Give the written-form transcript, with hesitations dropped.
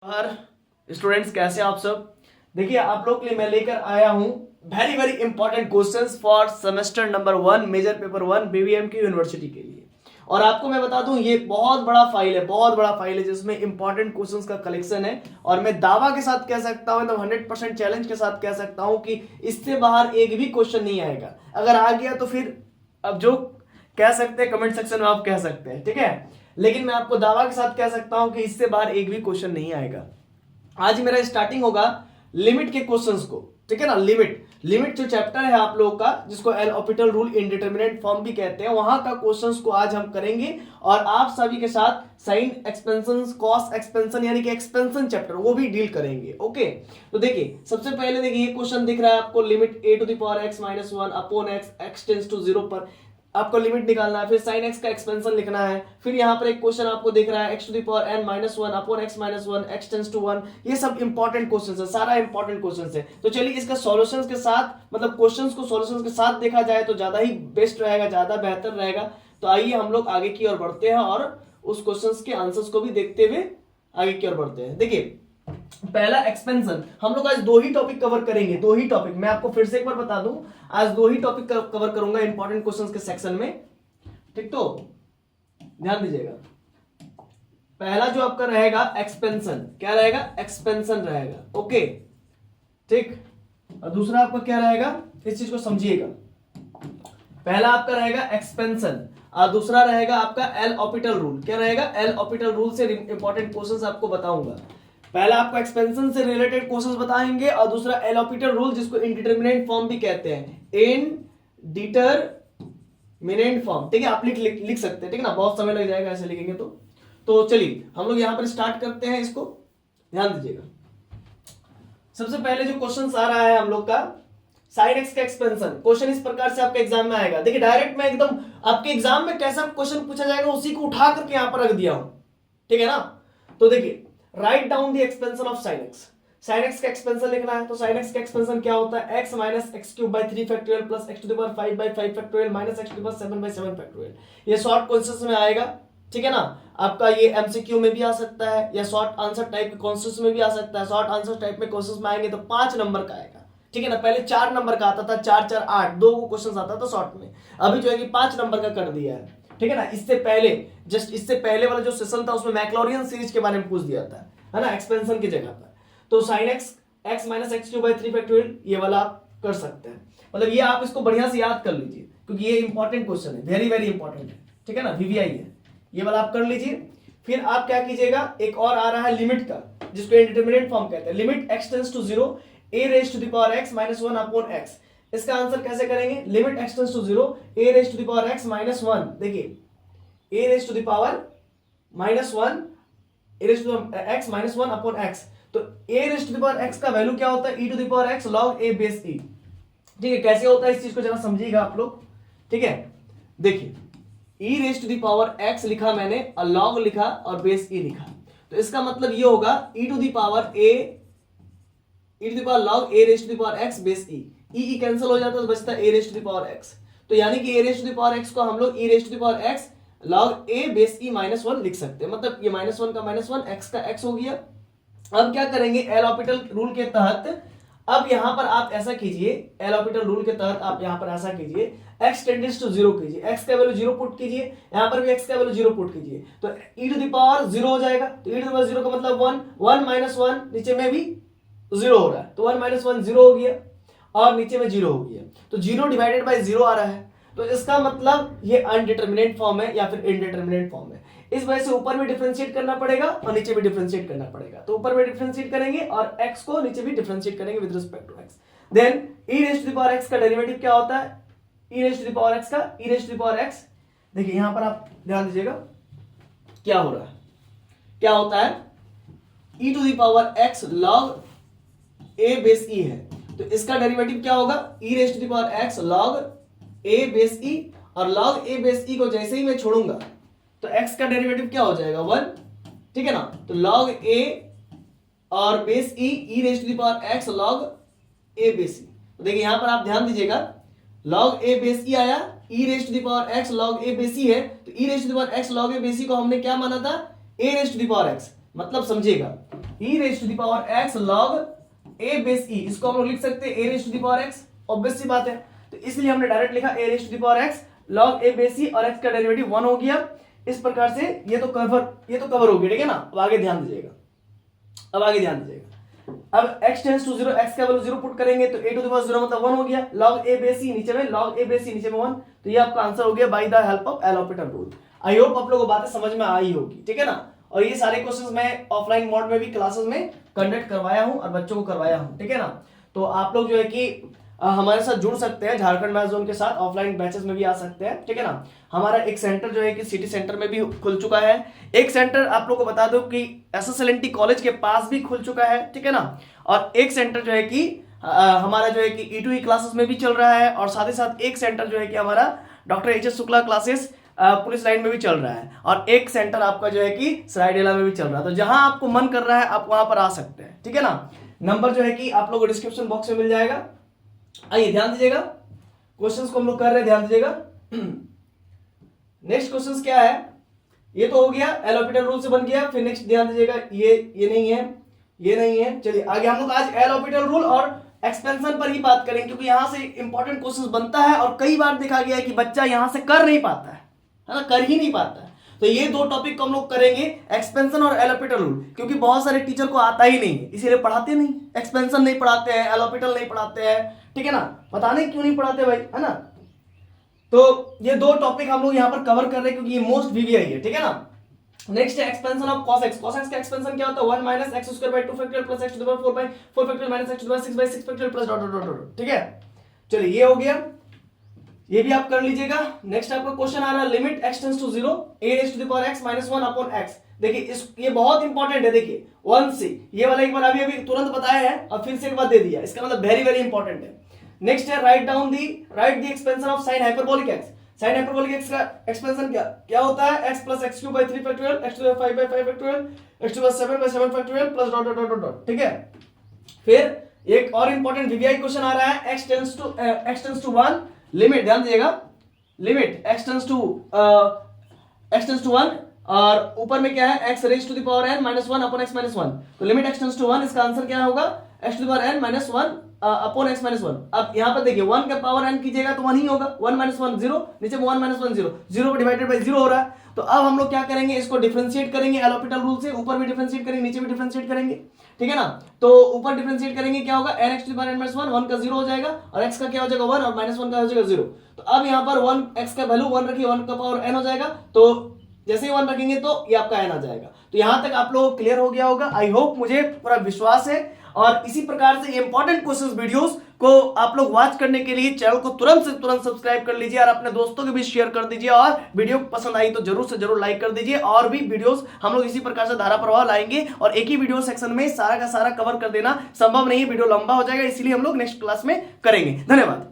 हर students कैसे आप सब। देखिए आप लोग के लिए मैं लेकर आया हूं very very important questions for semester number 1 major paper 1 BBM की यूनिवर्सिटी के लिए। और आपको मैं बता दूं ये बहुत बड़ा फाइल है, बहुत बड़ा फाइल है जिसमें इंपॉर्टेंट क्वेश्चंस का कलेक्शन है। और मैं दावा के साथ कह सकता हूं, एकदम 100% चैलेंज के साथ कह सकता हूं कि इससे बाहर एक भी क्वेश्चन नहीं आएगा। अगर आ गया तो फिर अब जो कह सकते हैं कमेंट सेक्शन में आप कह सकते हैं, ठीक है। लेकिन मैं आपको दावा के साथ कह सकता हूं कि इससे बाहर एक भी क्वेश्चन नहीं आएगा। आज मेरा स्टार्टिंग होगा लिमिट के क्वेश्चंस को, ठीक है ना। लिमिट जो चैप्टर है आप लोगों का, जिसको एल ऑपिटल रूल इंडिटरमिनेट फॉर्म भी कहते हैं, वहां का क्वेश्चंस को आज हम करेंगे। और आप सभी के साथ साइन एक्सपेंशन, कॉस एक्सपेंशन यानी कि एक्सपेंशन चैप्टर वो भी डील करेंगे। ओके, तो देखिए सबसे पहले देखिए ये क्वेश्चन दिख रहा है आपको, limit a to the power x minus 1 upon x tends to 0 पर आपको लिमिट निकालना है। फिर sin x का एक्सपेंशन लिखना है। फिर यहाँ पर एक क्वेश्चन आपको दिख रहा है x to the power n minus 1 upon x minus 1 x tends to 1। ये सब इंपॉर्टेंट क्वेश्चंस है, सारा इंपॉर्टेंट क्वेश्चंस है। तो चलिए इसका सॉल्यूशंस के साथ, मतलब क्वेश्चंस को सॉल्यूशंस के साथ देखा जाए तो ज्यादा ही बेस्ट रहेगा, ज्यादा बेहतर रहेगा। तो आइए हम लोग आगे की ओर बढ़ते हैं और उस क्वेश्चंस के आंसर्स को भी देखते हुए आगे की ओर बढ़ते हैं। देखिए पहला एक्सपेंशन, हम लोग आज दो ही टॉपिक कवर करेंगे, दो ही टॉपिक। मैं आपको फिर से एक बार बता दूं, आज दो ही टॉपिक कवर करूंगा इंपॉर्टेंट क्वेश्चंस के सेक्शन में, ठीक। तो ध्यान दीजिएगा, पहला जो आपका रहेगा एक्सपेंशन, क्या रहेगा? एक्सपेंशन रहेगा, ओके, ठीक। और दूसरा आपका क्या रहेगा, इस चीज को समझिएगा। पहला आपका रहेगा एक्सपेंशन और दूसरा रहेगा आपका एल ऑपिटल रूल। क्या रहेगा? एल ऑपिटल रूल से इंपॉर्टेंट क्वेश्चंस आपको बताऊंगा। पहला आपको एक्सपेंशन से रिलेटेड क्वेश्चंस बताएंगे और दूसरा एल ऑपिटल रूल, जिसको इंडिटरमिनेंट फॉर्म भी कहते हैं, इनडिटरमिनेंट फॉर्म, ठीक है। आप लिख सकते हैं, ठीक है ना, बहुत समय लग जाएगा ऐसे लिखेंगे तो चलिए हम लोग यहां पर स्टार्ट करते हैं इसको, ध्यान दीजिएगा। सबसे पहले जो क्वेश्चन आ रहा है हम लोग का, साइन एक्स का एक्सपेंशन। क्वेश्चन इस प्रकार से आपके एग्जाम में आएगा। देखिए डायरेक्ट मैं एकदम आपके एग्जाम में कैसा क्वेश्चन पूछा जाएगा उसी को उठा करके यहां पर रख दिया हूं, ठीक है ना। तो देखिए write down the expansion of sine x. Sine x का एक्सपेंशन लिखना है। तो साइन एक्स का एक्सपेंशन क्या होता है? x minus x cube by 3 factorial plus x to the power 5 by 5 factorial minus x to the power 7 by 7 factorial. ये short questions में आएगा, ठीक है ना। आपका ये एमसीक्यू में भी आ सकता है या शॉर्ट आंसर टाइप के क्वेश्चंस में भी आ सकता है। शॉर्ट आंसर टाइप में क्वेश्चंस में आएंगे तो 5 नंबर का आएगा, ठीक है ना। पहले 4 नंबर का आता था, 4 4 8 दो क्वेश्चन आता था शॉर्ट में। अभी जो है कि 5 नंबर का कर दिया है, ठीक है ना। इससे पहले जस्ट इससे पहले वाला जो सेशन था उसमें मैक्लॉरियन सीरीज के बारे में पूछ दिया था, है ना, एक्सपेंशन की जगह पर। तो sine x x minus x cube by 3 factorial ये वाला आप कर सकते हैं। मतलब ये आप इसको बढ़िया से याद कर लीजिए क्योंकि ये इंपॉर्टेंट क्वेश्चन है, वेरी वेरी इंपॉर्टेंट है, ठीक है ना, वीवीआई है। ये वाला आप कर लीजिए। फिर आप क्या कीजिएगा, एक और आ रहा है लिमिट का, जिसको इंडिटरमिनेंट फॉर्म कहते हैं। Limit x tends to 0 a raise to the power x minus 1 upon x। इसका आंसर कैसे करेंगे? Limit x tends to 0 a raise to the power x minus 1। देखिए a raise to the power minus 1 a raise to the x minus 1 upon x। तो a raise to the power x का value क्या होता है? e to the power x log a base e, ठीक है। कैसे होता है इस चीज को जरा समझिएगा आप लोग, ठीक है। देखिए e raise to the power x लिखा मैंने और log लिखा और बेस e लिखा। तो इसका मतलब ये होगा e to the power a e to the power log a raise to the power x base e। e cancel हो जाता है तो बचता है a raise to the power x। तो यानी कि a raise to the power x को हम लोग e raise to the power x log a base e minus 1 लिख सकते हैं। मतलब ये माइनस 1 का माइनस 1, x का x हो गया। अब क्या करेंगे, एल ऑपिटल रूल के तहत, अब यहां पर आप ऐसा कीजिए, एल ऑपिटल रूल के तहत आप यहां पर ऐसा कीजिए, x टेंडेंस टू 0 कीजिए, x का वैल्यू 0 पुट कीजिए, यहां पर भी x का वैल्यू 0 पुट कीजिए। तो e टू द पावर 0 हो जाएगा। तो e टू द पावर 0 का मतलब 1, 1 माइनस 1, नीचे में भी 0 हो रहा है, तो 1 माइनस 1 0 हो गया और नीचे में 0 हो गया। तो 0 डिवाइडेड बाय 0 आ रहा है। तो इसका मतलब ये अनडिटरमिनेट फॉर्म है या फिर इनडिटरमिनेट फॉर्म है। इस वजह से ऊपर भी डिफरेंशिएट करना पड़ेगा और नीचे भी डिफरेंशिएट करना पड़ेगा। तो ऊपर में डिफरेंशिएट करेंगे और x को नीचे भी डिफरेंशिएट करेंगे with respect to x। Then e raise to the power x का डेरिवेटिव क्या होता है? e raise to the power x का e raise to the power x, देखिए यहां पर आप ध्यान दीजिएगा क्या हो रहा है, क्या होता है, e to the power x log a base e है। तो इसका डेरिवेटिव क्या होगा? e raise to the power x log a base e। और log a बेस e को जैसे ही मैं छोड़ूंगा तो x का डेरिवेटिव क्या हो जाएगा? 1, ठीक है ना। तो log a और base e e raise to the power x log a base e। तो देखिए यहां पर आप ध्यान दीजिएगा, log a बेस e आया, e raise to the power x log a base e है। तो e raise to the power x log a base e को हमने क्या माना था? a raise to the power x। मतलब समझिएगा e raise to the power x log a base e, इसको हम लोग लिख सकते हैं a raise to the power x, obvious सी बात है। तो इसलिए हमने डायरेक्ट लिखा a raise to the power x log a base e, और x का डेरिवेटिव 1 हो गया। इस प्रकार से ये तो कवर हो गया, ठीक है ना। अब आगे ध्यान दीजिएगा, अब x टेंड्स टू 0, x का वैल्यू 0 पुट करेंगे तो a टू द पावर 0 मतलब 1 हो गया, log a बेस e नीचे में, log a बेस e नीचे में 1, तो ये आपका आंसर हो गया by the help of L Hôpital rule. I hope आप लोगों को बातें समझ में आई होगी, ठीक है ना। और ये सारे क्वेश्चंस मैं ऑफलाइन मोड में भी क्लासेस में कंडक्ट करवाया हूं और बच्चों को करवाया हूं, ठीक है ना। तो आप लोग जो है कि हमारे साथ जुड़ सकते हैं, झारखंड मैथ जोन के साथ ऑफलाइन बैचेस में भी आ सकते हैं, ठीक है ना। हमारा एक सेंटर जो है कि सिटी सेंटर में भी खुल चुका है, एक सेंटर आप लोग को बता दो कि SSLNT कॉलेज के पास भी खुल चुका है, ठीक है ना। और एक सेंटर जो है कि हमारा जो है कि E2E क्लासेस में भी चल रहा है, और साथ ही साथ एक सेंटर जो है कि हमारा doctor HS Shukla classes police line में भी चल रहा है, और एक सेंटर आपका जो है कि सरायडेला में भी चल रहा है। तो जहां आपको मन कर रहा है आप वहां पर आ सकते हैं, ठीक है ना। नंबर जो है कि आप लोगों को डिस्क्रिप्शन बॉक्स में मिल जाएगा। आइए ध्यान दीजिएगा, क्वेश्चंस को हम लोग कर रहे हैं, ध्यान दीजिएगा। नेक्स्ट क्वेश्चंस क्या है, ये तो हो गया एल हॉपिटल रूल से बन गया। फिर नेक्स्ट ध्यान दीजिएगा, ये नहीं है। चलिए आगे हम लोग आज एल हॉपिटल रूल और एक्सपेंशन पर ही बात करेंगे, क्योंकि यहां से इंपॉर्टेंट क्वेश्चंस बनता है और कई बार देखा गया है कि बच्चा यहां से कर नहीं पाता है ना, कर ही नहीं पाता है। तो ये दो टॉपिक को हम लोग करेंगे, एक्सपेंशन और एल हॉपिटल रूल, क्योंकि बहुत सारे टीचर को आता ही नहीं है, इसीलिए पढ़ाते नहीं, एक्सपेंशन नहीं पढ़ाते हैं, एल हॉपिटल नहीं पढ़ाते हैं, ठीक है ना। पता नहीं क्यों नहीं पढ़ाते भाई, है ना। तो ये दो टॉपिक हम लोग यहाँ पर कवर कर रहे हैं क्योंकि ये मोस्ट वीवीआई है, ठीक है ना। नेक्स्ट है expansion of cos x। cos x का एक्सपेंशन क्या होता है, 1 minus x square by 2 factorial plus x to the power 4 by 4 factorial minus x to the power 6 by 6 factorial plus dot dot dot, ठीक है। चलिए ये हो गया, ये भी आप कर लीजिएगा। नेक्स्ट आपका क्वेश्चन आ रहा है limit x tends to 0 a raise to the power x minus 1 upon x। देखिए ये बहुत इंपॉर्टेंट है, देखिए 1 से ये वाला एक बार अभी तुरंत बताया है और फिर से एक बार दे दिया, इसका मतलब वेरी वेरी इंपॉर्टेंट है। नेक्स्ट है write the expansion of sin hyperbolic x। sin hyperbolic x का एक्सपेंशन क्या होता है, x plus x cube by 3 factorial, x to the power 5 by 5 factorial, x to the power 7 by 7 factorial plus dot dot dot dot, ठीक है। फिर एक और important VVI question आ रहा है, x टेंड्स टू 1, लिमिट ध्यान दीजिएगा, लिमिट x टेंड्स टू 1 और ऊपर में क्या है x raise to the power n minus 1 upon x minus 1। तो लिमिट x टेंड्स टू 1, इसका आंसर क्या होगा, x to the power n minus 1 upon x minus 1। अब यहाँ पर देखिए 1 का पावर n कीजिएगा तो 1 ही होगा, 1 माइनस 1 0, नीचे में 1 माइनस 1 0, 0 डिवाइडेड बाय 0 हो रहा है। तो अब हम लोग क्या करेंगे, इसको डिफरेंशिएट करेंगे एल हॉपिटल रूल से, ऊपर भी डिफरेंशिएट करेंगे नीचे भी डिफरेंशिएट करेंगे, ठीक है ना। तो ऊपर डिफरेंशिएट करेंगे क्या होगा, n x to the power n minus 1, 1 का 0 हो जाएगा और x का क्या हो जाएगा 1 और माइनस 1 का हो जाएगा 0। तो अब यहाँ पर 1 x का वैल्यू 1 रखिए, 1 का पावर n हो जाएगा, तो जैसे ही 1 रखेंगे तो ये आपका n आ जाएगा। तो यहां तक आप लोगों को क्लियर हो गया होगा, आई होप, मुझे पूरा विश्वास है। और इसी प्रकार से इंपॉर्टेंट क्वेश्चंस वीडियोस को आप लोग वॉच करने के लिए चैनल को तुरंत से तुरंत सब्सक्राइब कर लीजिए और अपने दोस्तों के भी शेयर कर दीजिए, और वीडियो पसंद आई तो जरूर से जरूर लाइक कर दीजिए। और भी वीडियोस हम लोग इसी प्रकार से धारा प्रवाह लाएंगे, और एक ही वीडियो सेक्शन में सारा का सारा कवर कर देना संभव नहीं है, वीडियो लंबा हो जाएगा, इसलिए हम लोग नेक्स्ट क्लास में करेंगे। धन्यवाद।